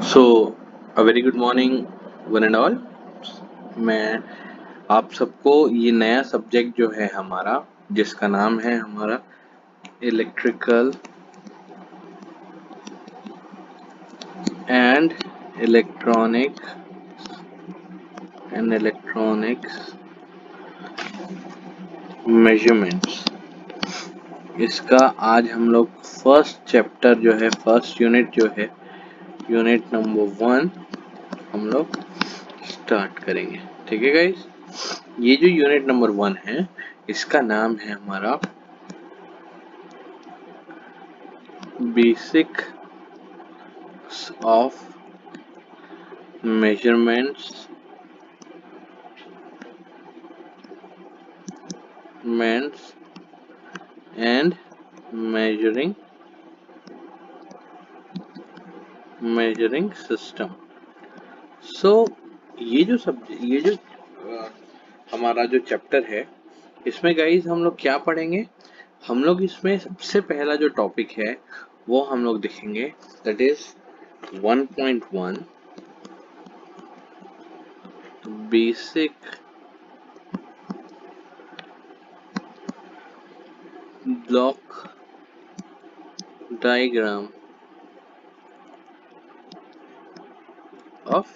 So a very good morning one and all. मैं आप सबको ये नया सब्जेक्ट जो है हमारा, जिसका नाम है हमारा इलेक्ट्रिकल एंड इलेक्ट्रॉनिक्स मेजरमेंट्स, इसका आज हम लोग फर्स्ट चैप्टर जो है, फर्स्ट यूनिट जो है, यूनिट नंबर 1 हम लोग स्टार्ट करेंगे। ठीक है गाइस, ये जो यूनिट नंबर 1 है इसका नाम है हमारा basics of measurements and measuring system। सो ये जो हमारा जो चैप्टर है, इसमें गाइस हम लोग क्या पढ़ेंगे? हम लोग इसमें सबसे पहला जो टॉपिक है वो हम लोग देखेंगे, that is 1.1 basic block diagram of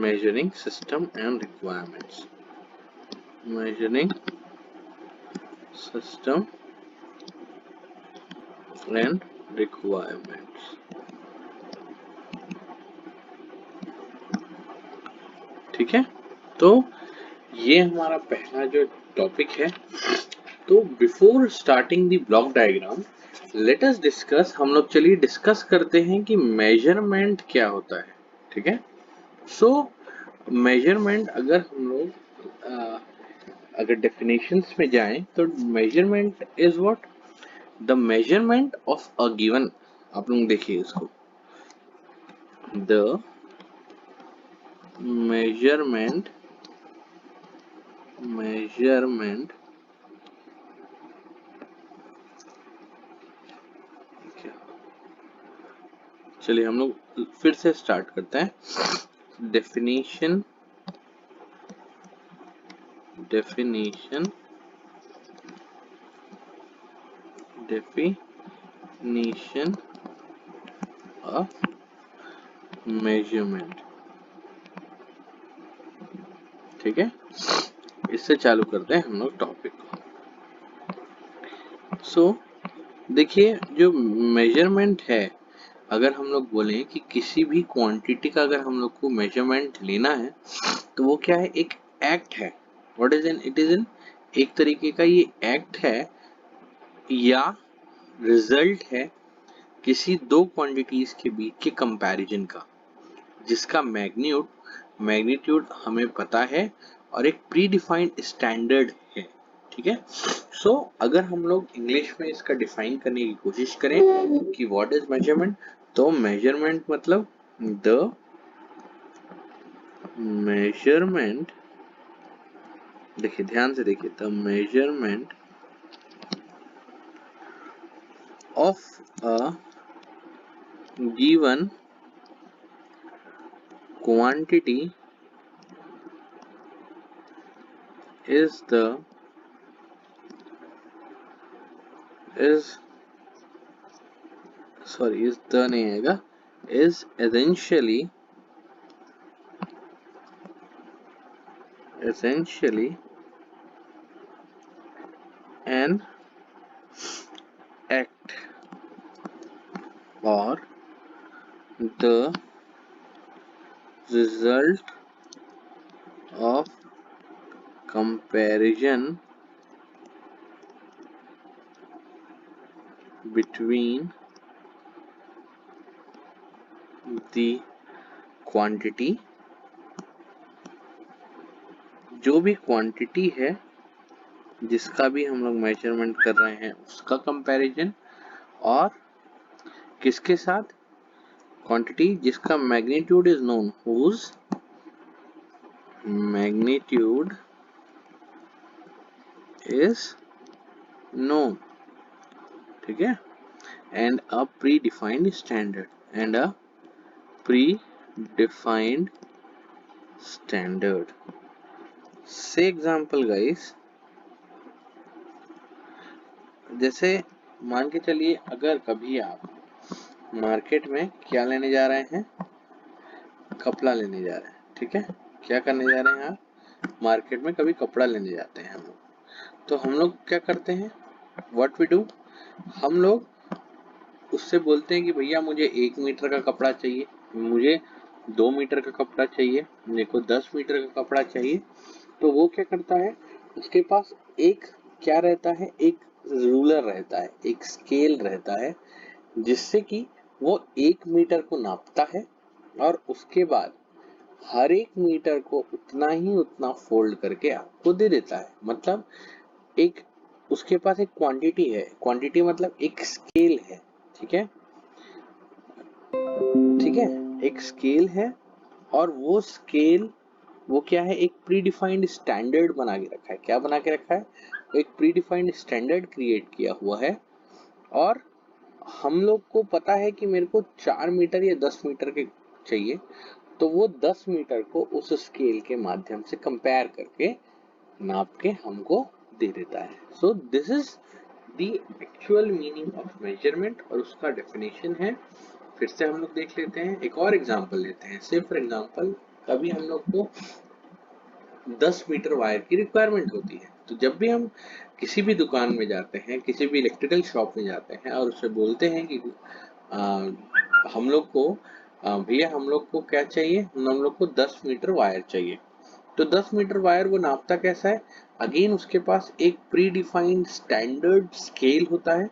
measuring system and requirements। measuring system and requirements। ठीक है, तो ये हमारा पहला जो टॉपिक है। तो before starting the block diagram let us discuss, हम लोग चलिए डिस्कस करते हैं कि मेजरमेंट क्या होता है। ठीक है, सो मेजरमेंट अगर हम लोग अगर डेफिनेशंस में जाएं तो measurement is what? The measurement of a given, आप लोग देखिए इसको, द measurement चलिए हम लोग फिर से स्टार्ट करते हैं। Definition definition of measurement. ठीक है, इससे चालू करते हैं हम लोग टॉपिक को। सो देखिए, जो मेजरमेंट है, अगर हम लोग बोलें कि किसी भी क्वांटिटी का अगर हम लोग को मेजरमेंट लेना है तो वो क्या है? एक एक्ट है। What is an? It is an, एक तरीके का ये एक्ट है या रिजल्ट है किसी दो क्वांटिटीज के बीच के कंपैरिजन का, जिसका मैग्नीट्यूड हमें पता है और एक प्री डिफाइंड स्टैंडर्ड है। ठीक है, सो अगर हम लोग इंग्लिश में इसका डिफाइन करने की कोशिश करें कि व्हाट इज मेजरमेंट, तो मेजरमेंट मतलब द मेजरमेंट, देखिए ध्यान से देखिए, the measurement of a given quantity is नहीं आएगा, is essentially an act or the result of comparison between the quantity, जो भी क्वांटिटी है जिसका भी हम लोग मेजरमेंट कर रहे हैं उसका कंपैरिजन, और किसके साथ? क्वांटिटी जिसका magnitude is known, whose magnitude is known। ठीक है, and a pre defined standard. and a predefined standard. Say example guys, जैसे मान के चलिए अगर कभी आप मार्केट में क्या लेने जा रहे हैं, कपड़ा लेने जा रहे हैं, ठीक है, क्या करने जा रहे हैं आप, मार्केट में कभी कपड़ा लेने जाते हैं हम लोग, तो हम लोग क्या करते हैं, व्हाट वी डू, हम लोग उससे बोलते हैं कि भैया मुझे 1 मीटर का कपड़ा चाहिए, मुझे 2 मीटर का कपड़ा चाहिए, मेरे को 10 मीटर का कपड़ा चाहिए। तो वो क्या करता है, उसके पास एक क्या रहता है, एक रूलर रहता है, एक स्केल रहता है, जिससे कि वो 1 मीटर को नापता है और उसके बाद हर 1 मीटर को उतना ही उतना फोल्ड करके आपको दे देता है। मतलब एक उसके पास एक क्वांटिटी है, क्वांटिटी मतलब एक स्केल है, ठीक है, ठीक है, एक स्केल है और वो स्केल वो क्या है, एक प्रीडिफाइंड स्टैंडर्ड बना के रखा है। क्या बना के रखा है, एक प्रीडिफाइंड स्टैंडर्ड क्रिएट किया हुआ है और हम लोग को पता है कि मेरे को 4 मीटर या 10 मीटर के चाहिए, तो वो 10 मीटर को उस स्केल के माध्यम से कंपेयर करके नाप के हमको दे देता है। So this is the actual meaning of measurement और उसका डेफिनेशन है। फिर से हम लोग देख लेते हैं, एक और एग्जांपल लेते हैं। से फॉर एग्जांपल कभी हम लोग को 10 मीटर वायर की रिक्वायरमेंट होती है, तो जब भी हम किसी भी दुकान में जाते हैं, किसी भी इलेक्ट्रिकल शॉप में जाते हैं और उससे बोलते हैं कि आ, हम लोग को भैया हम लोग को क्या चाहिए, हम लोग को 10 मीटर वायर चाहिए, तो 10 मीटर वायर वो नापता कैसा है, अगेन उसके पास एक प्री डिफाइंड स्टैंडर्ड स्केल होता है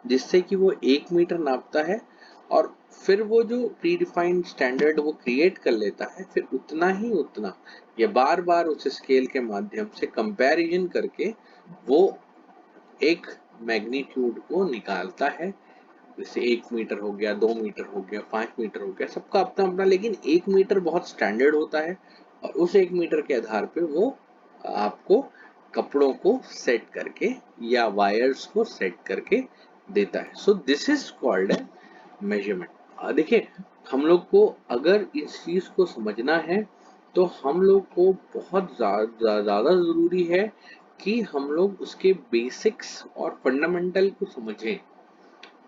जिससे कि वो 1 मीटर नापता है और फिर वो जो प्री डिफाइंड स्टैंडर्ड वो क्रिएट कर लेता है, फिर उतना ही उतना या बार बार उस स्केल के माध्यम से कंपैरिजन करके वो एक मैग्नीट्यूड को निकालता है। जैसे 1 मीटर हो गया, 2 मीटर हो गया, 5 मीटर हो गया, सबका अपना अपना, लेकिन 1 मीटर बहुत स्टैंडर्ड होता है और उस 1 मीटर के आधार पे वो आपको कपड़ों को सेट करके या वायर्स को सेट करके देता है। सो दिस इज कॉल्ड है मेजरमेंट। देखिए हम लोग को अगर इस चीज को समझना है तो हम लोग को बहुत ज्यादा जरूरी है कि हम लोग उसके बेसिक्स और फंडामेंटल को समझें।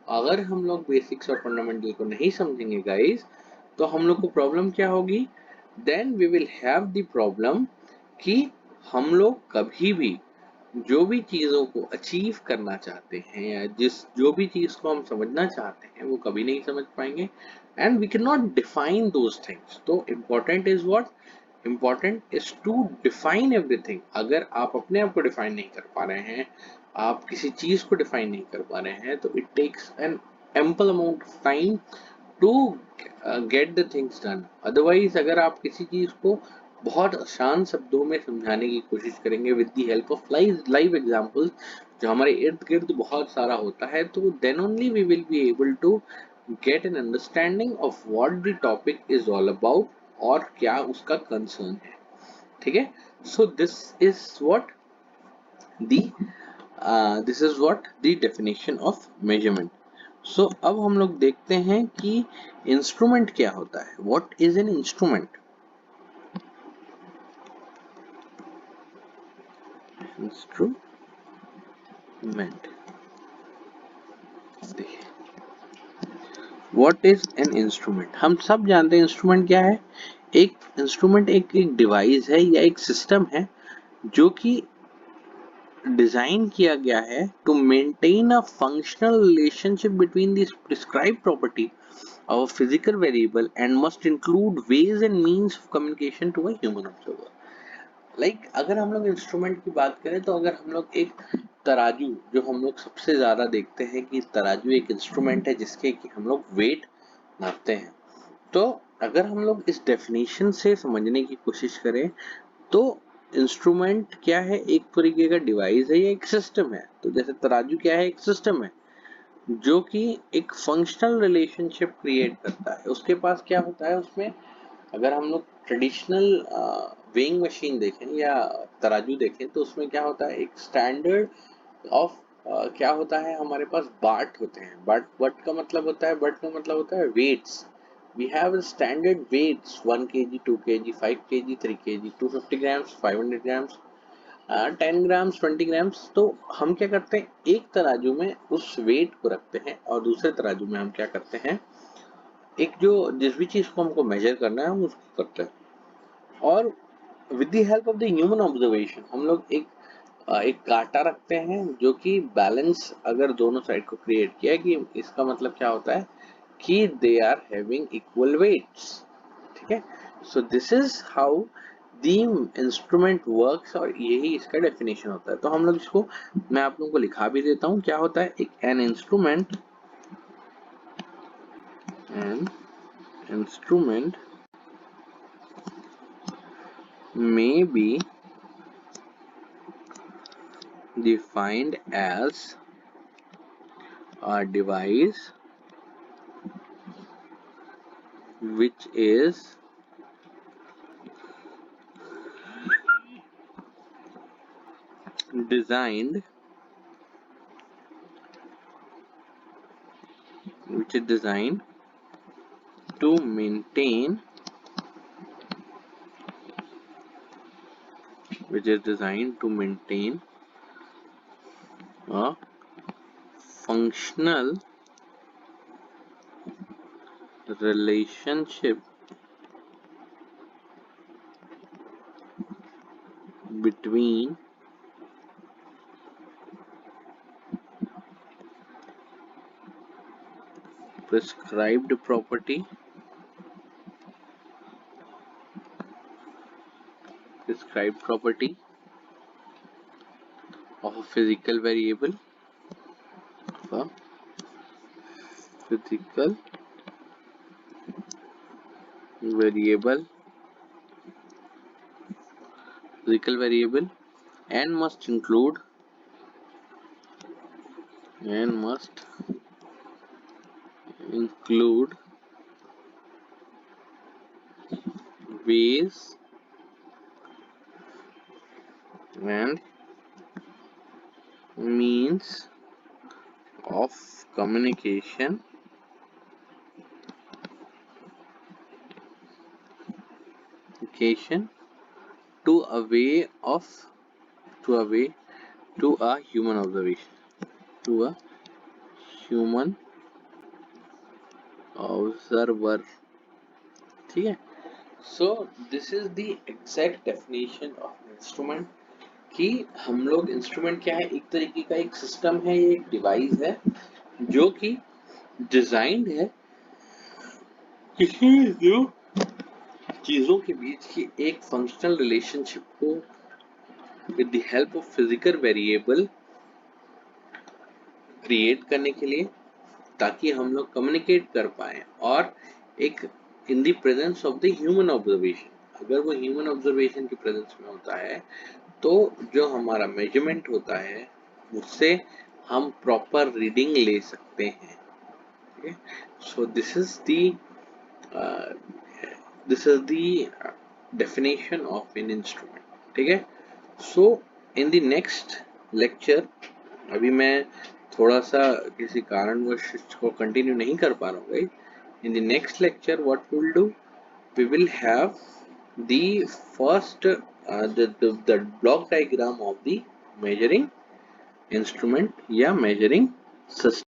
अगर हम लोग बेसिक्स और फंडामेंटल को नहीं समझेंगे गाइस, तो हम लोग को प्रॉब्लम क्या होगी, then we will have the problem कि हम लोग कभी भी जो भी चीजों को अचीव करना चाहते हैं या जो भी चीज को हम समझना चाहते हैं वो कभी नहीं समझ पाएंगे and we can not define those things. तो important is what, important is to define everything. अगर आप अपने आप को डिफाइन नहीं कर पा रहे हैं, आप किसी चीज को डिफाइन नहीं कर पा रहे हैं, तो it takes an ample amount of time to get the things done. Otherwise अगर आप किसी चीज को बहुत आसान शब्दों में समझाने की कोशिश करेंगे with the help of live examples जो हमारे इर्द गिर्द बहुत सारा होता है, तो then only we will be able to get an understanding of what the topic is all about और क्या उसका कंसर्न है। ठीक है, so the this is what the definition of measurement. So अब हम लोग देखते हैं कि इंस्ट्रूमेंट क्या होता है, what is an instrument. Instrument, देखिए व्हाट इज एन इंस्ट्रूमेंट, हम सब जानते हैं इंस्ट्रूमेंट क्या है। एक इंस्ट्रूमेंट एक डिवाइस है या एक सिस्टम है जो कि डिजाइन किया गया है to maintain a functional relationship between this prescribed property of a physical variable and must include ways and means of communication to a human observer। Like अगर हम लोग इंस्ट्रूमेंट की बात करें तो अगर हम लोग एक तराजू, जो हम लोग सबसे ज्यादा देखते हैं कि तराजू एक इंस्ट्रूमेंट है जिसके कि हम लोग वेट नापते हैं, तो अगर हम लोग इस डेफिनेशन से समझने की कोशिश करें तो इंस्ट्रूमेंट क्या है, एक तरीके का डिवाइस है या एक सिस्टम है। तो जैसे तराजू क्या है, एक सिस्टम है जो कि एक फंक्शनल रिलेशनशिप क्रिएट करता है। उसके पास क्या होता है, उसमें अगर हम लोग ट्रेडिशनल वेइंग मशीन देखें या तराजू देखें तो उसमें क्या होता है, एक स्टैंडर्ड ऑफ क्या होता है, हमारे पास बाट होते हैं। बट का मतलब होता है, बट का मतलब होता है weights. We have standard weights 1 kg, 2 kg, 5 kg, 3 kg, 250 grams, 500 grams, 10 grams, 20 grams. तो हम क्या करते हैं, एक तराजू में उस वेट को रखते हैं और दूसरे तराजू में हम क्या करते हैं, एक जो जिस भी चीज को हमको मेजर करना है हम उसको करते हैं। और with the help of the human observation हम लोग एक कांटा रखते हैं जो कि बैलेंस अगर दोनों साइड को क्रिएट किया है, कि इसका मतलब क्या होता है कि they are having equal weights. ठीक है, so this is how the instrument works, और यही इसका डेफिनेशन होता है। तो हम लोग इसको, मैं आप लोगों को लिखा भी देता हूँ, क्या होता है, एक an instrument may be defined as a device which is designed to maintain a functional relationship between prescribed property of a physical variable of a physical variable and must include ways and means of communication to a way of to a way to a human observation to a human observer। ठीक है, so this is the exact definition of instrument. कि हम लोग, instrument क्या है, एक तरीके का एक सिस्टम है, ये एक डिवाइस है जो कि डिजाइंड है किसी दो चीजों के बीच की एक फंक्शनल रिलेशनशिप को with the help of physical variable create करने के लिए, ताकि हम लोग कम्युनिकेट कर पाए। और एक in the presence of the human observation, अगर वो ह्यूमन ऑब्जर्वेशन की प्रेजेंस में होता है तो जो हमारा मेजरमेंट होता है उससे हम प्रॉपर रीडिंग ले सकते हैं। सो this is the definition of an instrument. ठीक है, सो इन द नेक्स्ट लेक्चर, अभी मैं थोड़ा सा किसी कारणवश इसको कंटिन्यू नहीं कर पा रहा हूँ guys. In the next lecture what we will do, we will have the first the block diagram of the measuring instrument या measuring system।